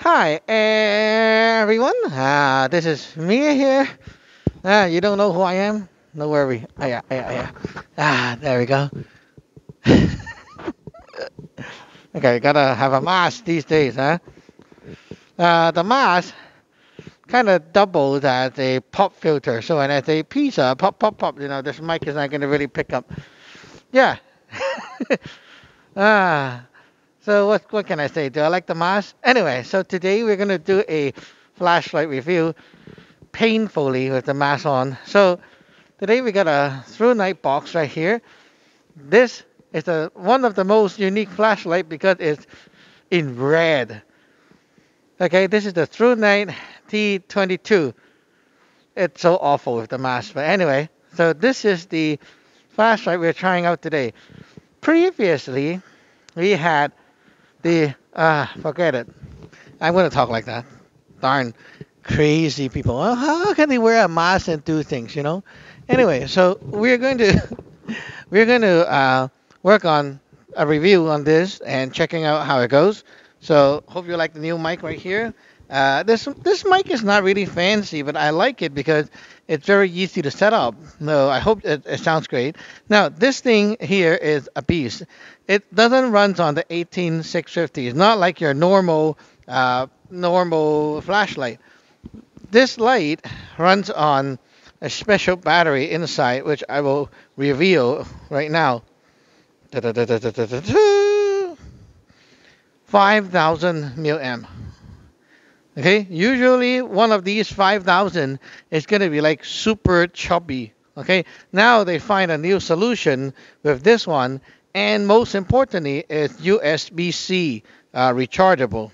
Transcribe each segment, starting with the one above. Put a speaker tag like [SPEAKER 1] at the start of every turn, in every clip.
[SPEAKER 1] Hi everyone, this is me here. You don't know who I am? No worry. Yeah. There we go. Okay, gotta have a mask these days, huh? The mask kind of doubles as a pop filter. So when I say pizza, pop, pop, pop, this mic is not gonna really pick up. Yeah. ah, so what can I say? Do I like the mask? Anyway, so today we're gonna do a flashlight review painfully with the mask on. So today we got a ThruNite box right here. This is one of the most unique flashlight because it's in red. Okay, this is the ThruNite TT20. It's so awful with the mask, but anyway. So this is the flashlight we're trying out today. Previously, we had the forget it. I'm gonna talk like that. Darn crazy people. Well, how can they wear a mask and do things, Anyway, so we're going to work on a review on this and checking out how it goes. So hope you like the new mic right here. This mic is not really fancy, but I like it because it's very easy to set up. No, I hope it sounds great. Now this thing here is a beast. It doesn't run on the 18650. It's not like your normal flashlight. This light runs on a special battery inside, which I will reveal right now. 5,000 milliamp. Okay, usually one of these 5,000 is going to be like super chubby. Okay, now they find a new solution with this one, and most importantly, it's USB-C rechargeable.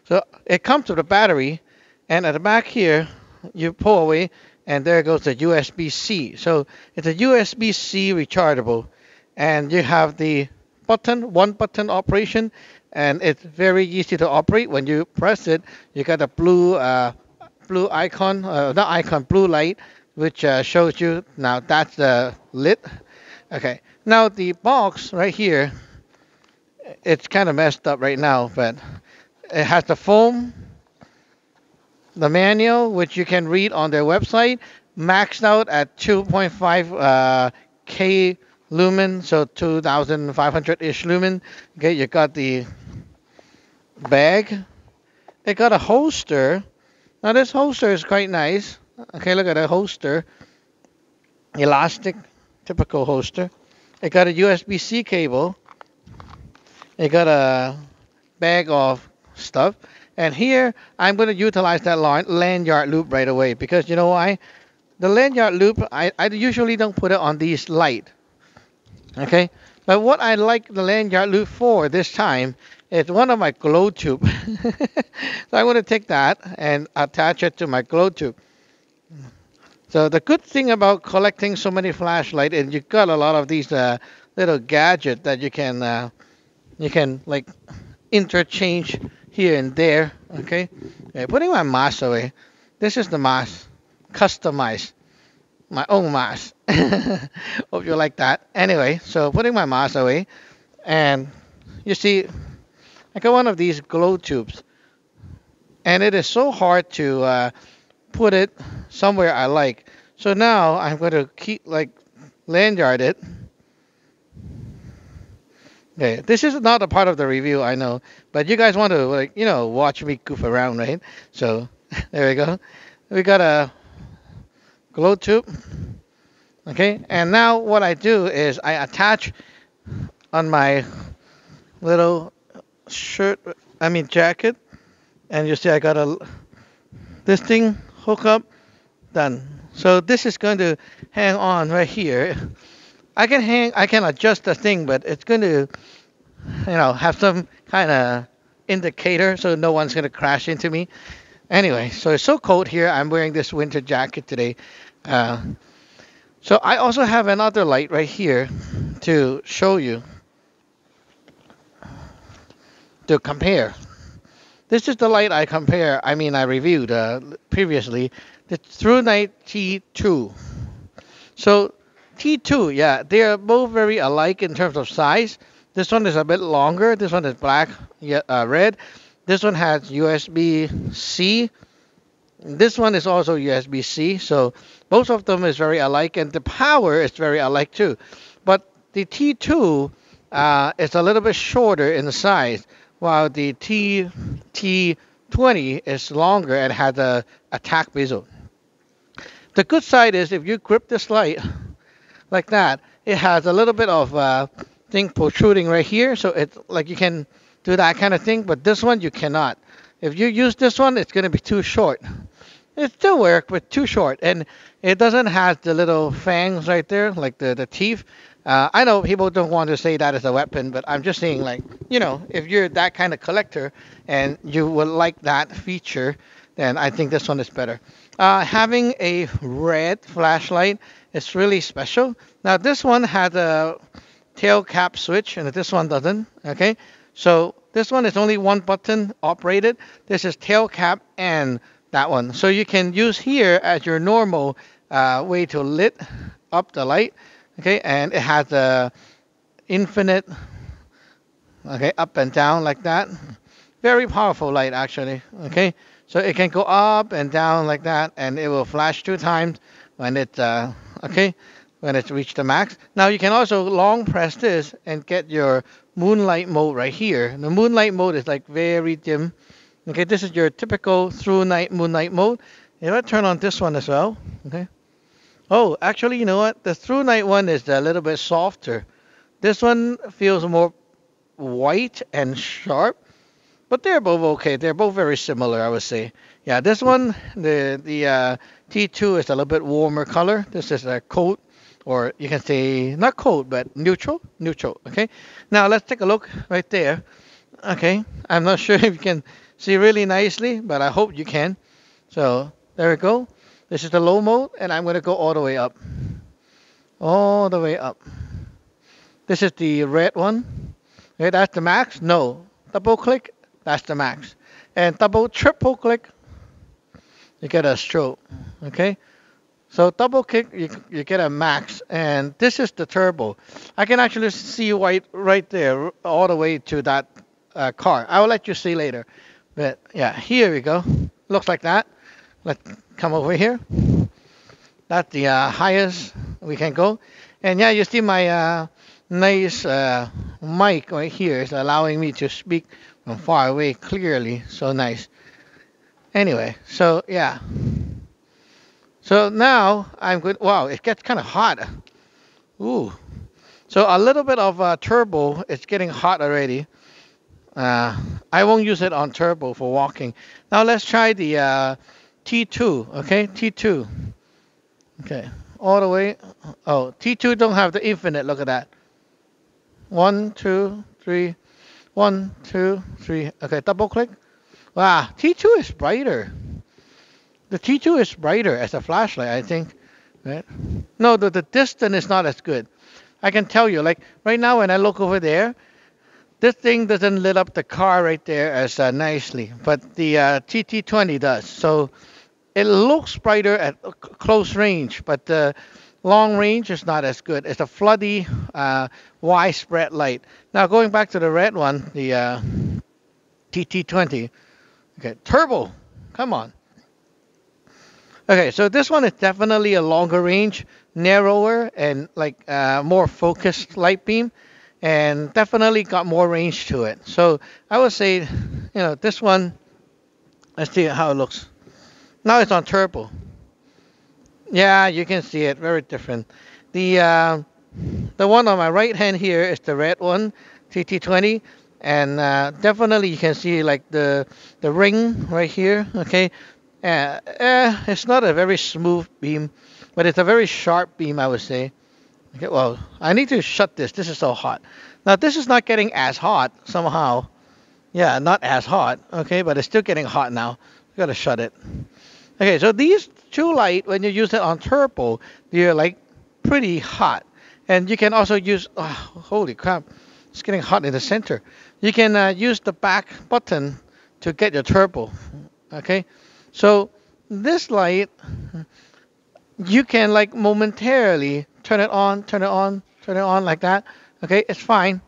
[SPEAKER 1] So it comes with a battery, and at the back here, you pull away, and there goes the USB-C. So it's a USB-C rechargeable, and you have the one button operation, and it's very easy to operate. When you press it, you got a blue icon, not icon, blue light, which shows you now that's the lit. Okay, now the box right here, it's kind of messed up right now, but it has the foam, the manual, which you can read on their website, maxed out at 2.5 K lumen, so 2,500-ish lumen. Okay, you got the bag. It got a holster. Now this holster is quite nice. Okay, look at the holster. Elastic, typical holster. It got a USB-C cable. It got a bag of stuff. And here, I'm going to utilize that lanyard loop right away because you know why? The lanyard loop, I usually don't put it on these light. Okay? But what I like the lanyard loop for this time is one of my glow tube. So I'm going to take that and attach it to my glow tube. So the good thing about collecting so many flashlights is you got a lot of these little gadgets that you can like interchange here and there. Okay, putting my mask away. This is the mask, customized, my own mask. Hope you like that. Anyway, so putting my mask away, and you see, I got one of these glow tubes, and it is so hard to put it somewhere I like. So now I'm going to keep lanyard it. Okay, this is not a part of the review, I know, but you guys want to watch me goof around, right? So there we go. We got a glow tube. Okay, and now what I do is I attach on my little jacket, and you see I got this thing hook up, done. So this is going to hang on right here. I can adjust the thing, but it's going to, have some kind of indicator so no one's going to crash into me. Anyway, so it's so cold here. I'm wearing this winter jacket today. So I also have another light right here to show you, to compare. This is the light I reviewed previously, the ThruNite T2. So T2, yeah, they are both very alike in terms of size. This one is a bit longer. This one is black, red. This one has USB-C. This one is also USB-C. So both of them is very alike, and the power is very alike too. But the T2 is a little bit shorter in the size, while the TT20 is longer and has a attack bezel. The good side is if you grip this light like that, it has a little bit of thing protruding right here, so it's like you can do that kind of thing, but this one you cannot. If you use this one, it's going to be too short. It still works, but too short, and it doesn't have the little fangs right there, like the teeth. I know people don't want to say that as a weapon, but I'm just saying, like, if you're that kind of collector and you would like that feature, then I think this one is better. Having a red flashlight is really special. Now this one has a tail cap switch, and this one doesn't. Okay, so this one is only one button operated. This is tail cap and that one. So you can use here as your normal way to lit up the light. Okay, and it has a infinite, okay, up and down like that. Very powerful light actually. Okay, so it can go up and down like that, and it will flash 2 times when it when it's reached the max. Now you can also long press this and get your Moonlight Mode right here. The Moonlight Mode is like very dim. Okay, this is your typical ThruNite Moonlight Mode. If I turn on this one as well, okay. Oh, actually, you know what? The ThruNite one is a little bit softer. This one feels more white and sharp, but they're both okay. They're both very similar, I would say. Yeah, this one, the T2 is a little bit warmer color. This is a coat, or you can say not coat, but neutral. Okay. Now let's take a look right there. Okay, I'm not sure if you can see really nicely, but I hope you can. So there we go. This is the low mode, and I'm going to go all the way up. All the way up. This is the red one. Okay, that's the max. No. Double click, that's the max. And triple click, you get a strobe. Okay? So double click, you get a max. And this is the turbo. I can actually see white right there, all the way to that car. I will let you see later. But yeah, here we go. Looks like that. Let's come over here. That's the highest we can go. And yeah, you see my nice mic right here is allowing me to speak from far away clearly. So nice. Anyway, so yeah. So now I'm good. Wow, it gets kind of hot. Ooh. So a little bit of turbo. It's getting hot already. I won't use it on turbo for walking. Now let's try the T2, okay, T2. Okay, all the way. Oh, T2 don't have the infinite. Look at that. 1, 2, 3. 1, 2, 3. Okay, double click. Wow, T2 is brighter. The T2 is brighter as a flashlight, I think. Right? No, the distance is not as good. I can tell you, like right now when I look over there, this thing doesn't lit up the car right there as nicely, but the TT20 does. So it looks brighter at close range, but the long range is not as good. It's a floody, widespread light. Now going back to the red one, the TT20. Okay, turbo. Come on. Okay, so this one is definitely a longer range, narrower, and like more focused light beam, and definitely got more range to it. So I would say, this one. Let's see how it looks. Now it's on turbo. Yeah, you can see it. Very different. The one on my right hand here is the red one, TT20, and definitely you can see like the ring right here. Okay, it's not a very smooth beam, but it's a very sharp beam, I would say. Okay, well, I need to shut this. This is so hot. Now this is not getting as hot somehow. Yeah, not as hot. Okay, but it's still getting hot now. Gotta shut it. Okay, so these two light, when you use it on turbo, they're like pretty hot. And you can also use, holy crap, it's getting hot in the center. You can use the back button to get your turbo. Okay, so this light, you can like momentarily turn it on like that. Okay, it's fine.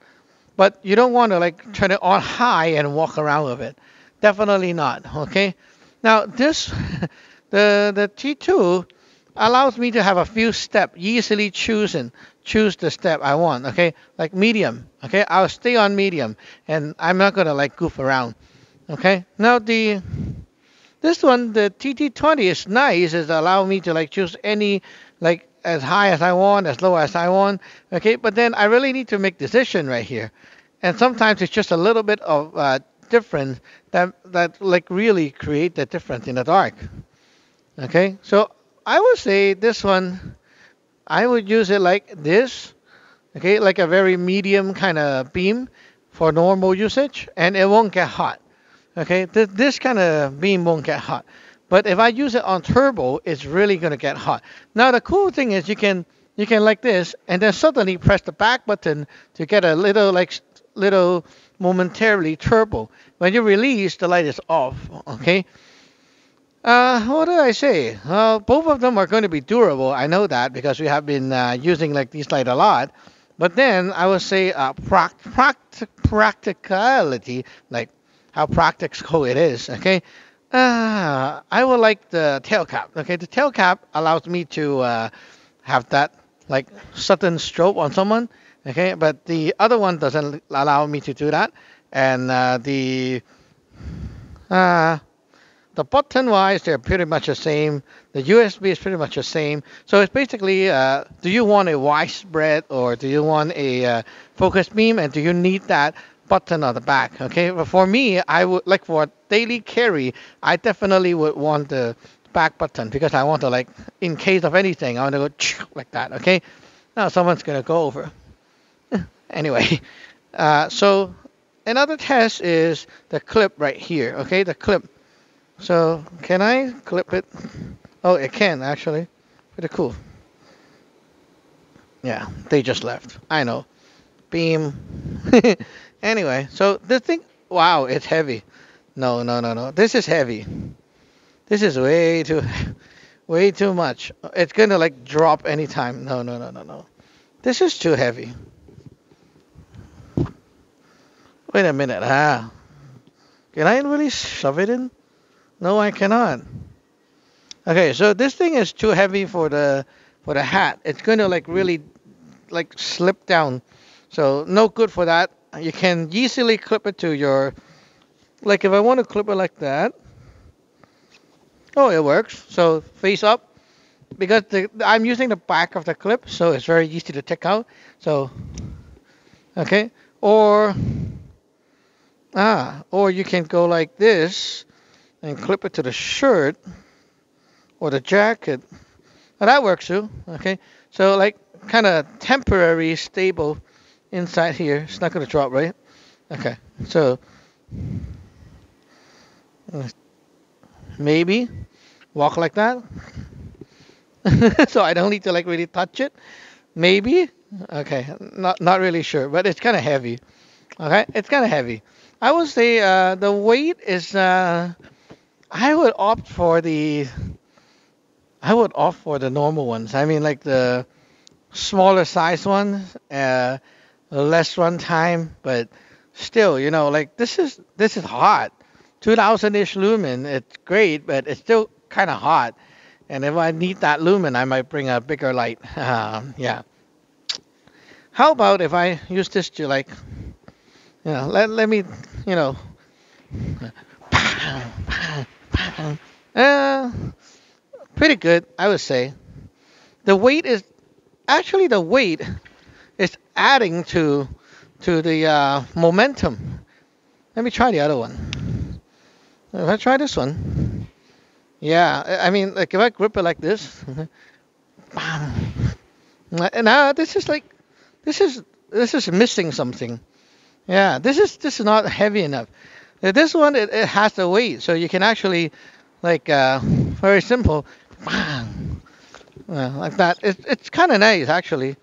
[SPEAKER 1] But you don't want to like turn it on high and walk around with it. Definitely not. Okay. Now this, the T2 allows me to have a few steps, easily choose the step I want. Okay, like medium. Okay, I'll stay on medium, and I'm not gonna like goof around. Okay. Now this one, the TT20 is nice. It allow me to like choose any like as high as I want, as low as I want. Okay, but then I really need to make decision right here, and sometimes it's just a little bit of difference that like really create the difference in the dark. Okay, so I would say this one, I would use it like this. Okay, like a very medium kind of beam for normal usage, and it won't get hot. Okay, this kind of beam won't get hot. But if I use it on turbo, it's really gonna get hot. Now the cool thing is you can like this, and then suddenly press the back button to get a little like little momentarily turbo. When you release, the light is off. Okay. What did I say? Both of them are going to be durable. I know that because we have been using like these light a lot. But then I would say practicality, like how practical it is. Okay. I would like the tail cap. Okay, the tail cap allows me to have that like sudden strobe on someone. Okay, but the other one doesn't allow me to do that. And uh, the button wise, they're pretty much the same. The USB is pretty much the same. So it's basically, do you want a widespread or do you want a focus beam, and do you need that button on the back? Okay, but for me, I would like for daily carry, I definitely would want the back button because I want to like, in case of anything, I want to go like that. Okay, now someone's gonna go over. Anyway, so another test is the clip right here. Okay, the clip. So can I clip it? Oh, it can actually. Pretty cool. Yeah, they just left. I know. Beam. Anyway, so this thing, wow, it's heavy. No, no, no, no. This is heavy. This is way too much. It's gonna like drop anytime. No, no, no, no, no. This is too heavy. Wait a minute. Can I really shove it in? No, I cannot. Okay, so this thing is too heavy for the hat. It's going to like really like slip down. So no good for that. You can easily clip it to your, like if I want to clip it like that. Oh, it works. So face up, because I'm using the back of the clip, so it's very easy to take out. So okay, or you can go like this and clip it to the shirt or the jacket. Now that works too. Okay, so like kind of temporary stable inside here. It's not going to drop, right? Okay, so maybe walk like that. So I don't need to like really touch it. Maybe. Okay, not really sure, but it's kind of heavy. Okay, it's kind of heavy. I would say the weight is. I would opt for the normal ones. I mean, like the smaller size ones, less runtime, but still, like this is hot. 2000-ish lumen, it's great, but it's still kind of hot. And if I need that lumen, I might bring a bigger light. Yeah. How about if I use this to like, let me, pretty good, I would say. The weight is adding to the momentum. Let me try the other one. If I try this one, yeah, I mean, like if I grip it like this, and now this is missing something. Yeah, this is not heavy enough. This one it has the weight, so you can actually like very simple, like that. It's kind of nice actually.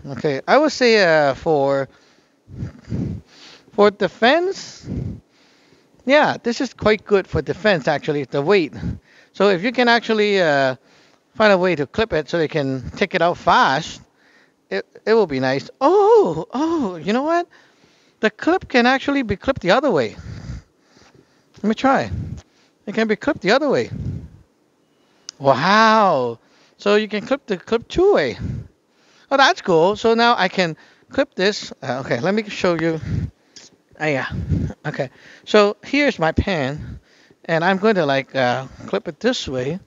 [SPEAKER 1] Okay, I would say for defense, yeah, this is quite good for defense actually. The weight, so if you can actually find a way to clip it so you can take it out fast, it will be nice. Oh, you know what? The clip can actually be clipped the other way. Let me try. It can be clipped the other way. Wow. So you can clip the clip two-way. Oh, that's cool. So now I can clip this. Okay, let me show you. Yeah. Okay. So here's my pen, and I'm going to like clip it this way.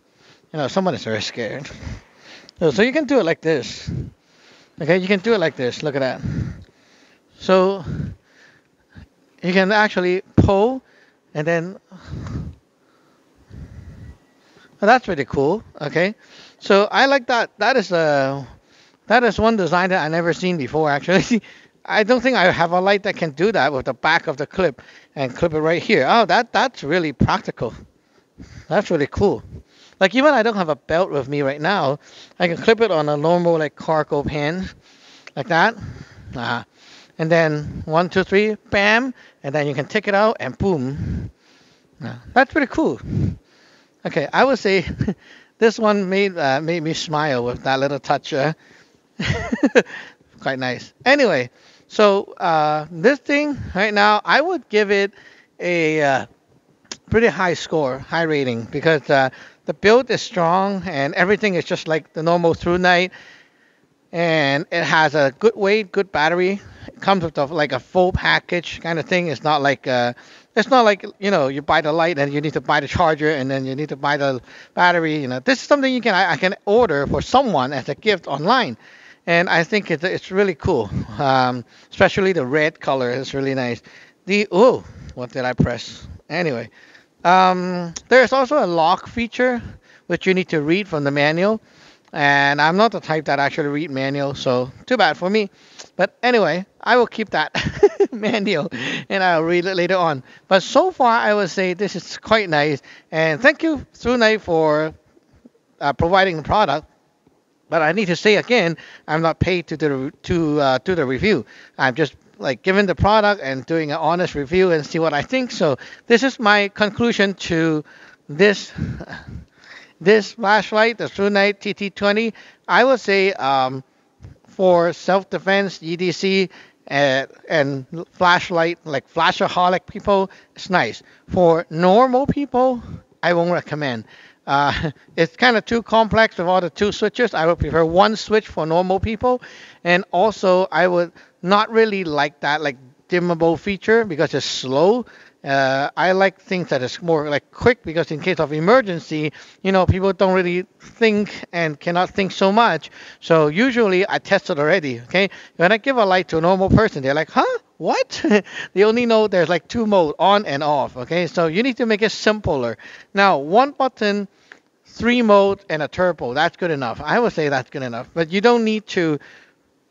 [SPEAKER 1] Someone is very scared. So you can do it like this. Okay, you can do it like this. Look at that. So you can actually pull, and then that's pretty cool. Okay, so I like that. That is one design that I never seen before. Actually, I don't think I have a light that can do that with the back of the clip and clip it right here. Oh, that's really practical. That's really cool. Like even I don't have a belt with me right now, I can clip it on a normal like cargo pen, like that. And then 1, 2, 3, bam, and then you can take it out and boom. That's pretty cool. Okay, I would say this one made me smile with that little touch. Quite nice. Anyway, so this thing right now, I would give it a pretty high score, high rating, because the build is strong and everything is just like the normal ThruNite, and it has a good weight, good battery. It comes with like a full package kind of thing. It's not like you buy the light and you need to buy the charger and then you need to buy the battery. This is something I can order for someone as a gift online, and I think it's really cool. Especially the red color is really nice. What did I press? Anyway, there's also a lock feature which you need to read from the manual. And I'm not the type that actually read manual, so too bad for me. But anyway, I will keep that manual and I'll read it later on. But so far, I would say this is quite nice. And thank you, ThruNite, for providing the product. But I need to say again, I'm not paid to do the review. I'm just like giving the product and doing an honest review and see what I think. So this is my conclusion to this. This flashlight, the ThruNite TT20, I would say for self-defense, EDC, and flashlight, like flashaholic people, it's nice. For normal people, I won't recommend. It's kind of too complex with all the two switches. I would prefer one switch for normal people. And also, I would not really like that like dimmable feature because it's slow. I like things that is more like quick because in case of emergency, people don't really think and cannot think so much. So usually I test it already. Okay, when I give a light to a normal person, they're like, "Huh? What?" They only know there's like two mode, on and off. Okay, so you need to make it simpler. Now, one button, 3 mode, and a turbo. That's good enough. I would say that's good enough. But you don't need to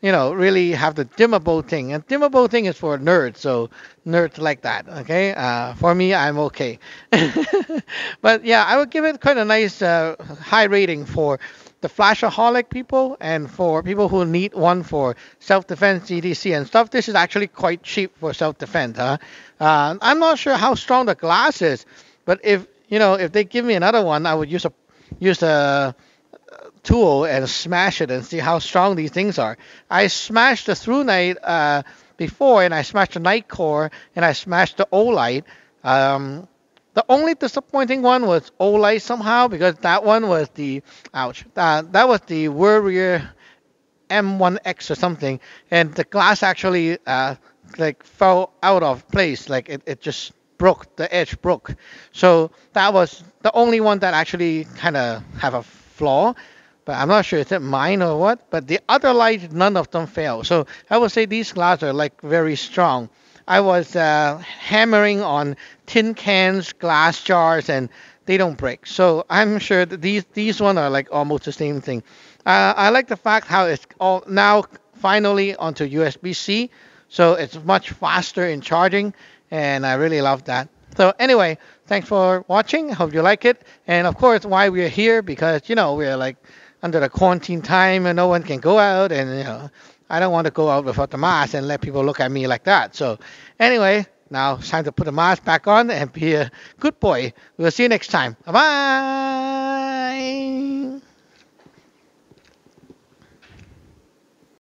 [SPEAKER 1] really have the dimmable thing. And dimmable thing is for nerds, so nerds like that, okay? For me, I'm okay. But yeah, I would give it quite a nice high rating for the flashaholic people and for people who need one for self-defense, EDC and stuff. This is actually quite cheap for self-defense. I'm not sure how strong the glass is, but if they give me another one, I would use a tool and smash it and see how strong these things are. I smashed the ThruNite before, and I smashed the Night Core, and I smashed the Olight. The only disappointing one was Olight somehow because that one was that was the Warrior M1X or something, and the glass actually like fell out of place, like it just broke, the edge broke. So that was the only one that actually kind of have a flaw. But I'm not sure is it mine or what. But the other lights, none of them fail. So I would say these glass are like very strong. I was hammering on tin cans, glass jars, and they don't break. So I'm sure that these one are like almost the same thing. I like the fact how it's all now finally onto USB-C. So it's much faster in charging, and I really love that. So anyway, thanks for watching. I hope you like it. And of course, why we're here, because we're like under the quarantine time and no one can go out, and I don't want to go out without the mask and let people look at me like that. So anyway, now it's time to put the mask back on and be a good boy. We'll see you next time. Bye bye.